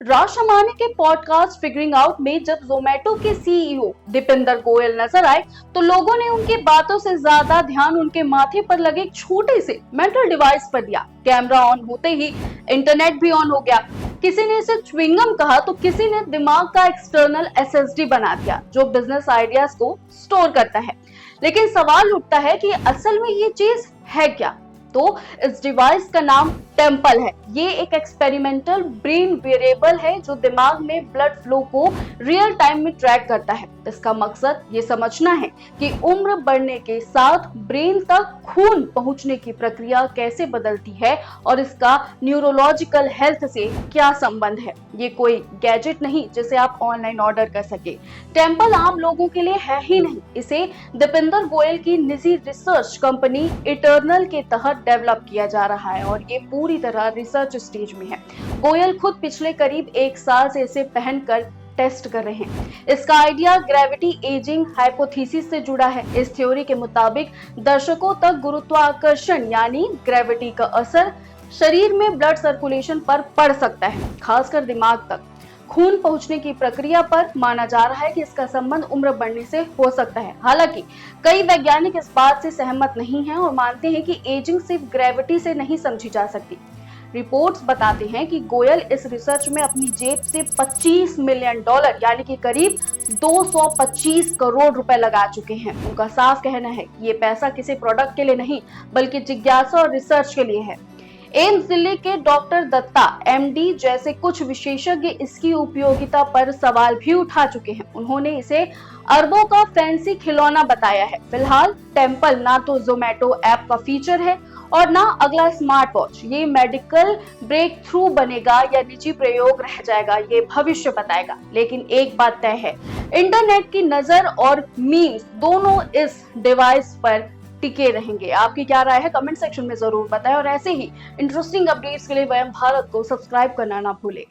राज शमानी के podcast figuring out में जब जोमेटो के सीईओ दीपिंदर गोयल नजर आए तो लोगों ने उनकी बातों से ज्यादा ध्यान उनके माथे पर लगे एक छोटे से मेटल डिवाइस पर दिया। कैमरा ऑन होते ही इंटरनेट भी ऑन हो गया। किसी ने इसे च्युइंगम कहा तो किसी ने दिमाग का एक्सटर्नल एसएसडी बना दिया जो बिजनेस आइडियाज को स्टोर करता है। लेकिन सवाल उठता है कि असल में ये चीज है क्या? तो इस डिवाइस का नाम टेम्पल है। ये एक एक्सपेरिमेंटल ब्रेन वेरिएबल है जो दिमाग में ब्लड फ्लो को रियल टाइम में ट्रैक करता है। इसका मकसद ये समझना है कि उम्र बढ़ने के साथ ब्रेन तक खून पहुंचने की प्रक्रिया कैसे बदलती है और इसका न्यूरोलॉजिकल हेल्थ से क्या संबंध है। ये कोई गैजेट नहीं जिसे आप ऑनलाइन ऑर्डर कर सके। टेम्पल आम लोगों के लिए है ही नहीं, इसे दीपिंदर गोयल की निजी रिसर्च कंपनी इटर्नल के तहत डेवलप किया जा रहा है और ये पूरी तरह रिसर्च स्टेज में है। गोयल खुद पिछले करीब 1 साल से इसे पहनकर टेस्ट कर रहे हैं। इसका आइडिया ग्रेविटी एजिंग हाइपोथेसिस से जुड़ा है। इस थ्योरी के मुताबिक दर्शकों तक गुरुत्वाकर्षण यानी ग्रेविटी का असर शरीर में ब्लड सर्कुलेशन पर पड़ सकता है, खासकर दिमाग तक खून पहुंचने की प्रक्रिया पर। माना जा रहा है कि इसका संबंध उम्र बढ़ने से हो सकता है। हालांकि कई वैज्ञानिक इस बात से सहमत नहीं हैं और मानते हैं कि एजिंग सिर्फ ग्रेविटी से नहीं समझी जा सकती। रिपोर्ट्स बताते हैं कि गोयल इस रिसर्च में अपनी जेब से $25 मिलियन यानी कि करीब 225 करोड़ रुपए लगा चुके हैं। उनका साफ कहना है कि ये पैसा किसी प्रोडक्ट के लिए नहीं बल्कि जिज्ञासा और रिसर्च के लिए है। एम्स दिल्ली के डॉक्टर दत्ता एमडी जैसे कुछ विशेषज्ञ इसकी उपयोगिता पर सवाल भी उठा चुके हैं। उन्होंने इसे अरबों का फैंसी खिलौना बताया है। फिलहाल टेम्पल ना तो जोमेटो ऐप का फीचर है और ना अगला स्मार्ट वॉच। ये मेडिकल ब्रेक थ्रू बनेगा या निजी प्रयोग रह जाएगा, ये भविष्य बताएगा। लेकिन एक बात तय है, इंटरनेट की नजर और मीम्स दोनों इस डिवाइस पर टिके रहेंगे। आपकी क्या राय है कमेंट सेक्शन में जरूर बताएं और ऐसे ही इंटरेस्टिंग अपडेट्स के लिए वयम भारत को सब्सक्राइब करना ना भूलें।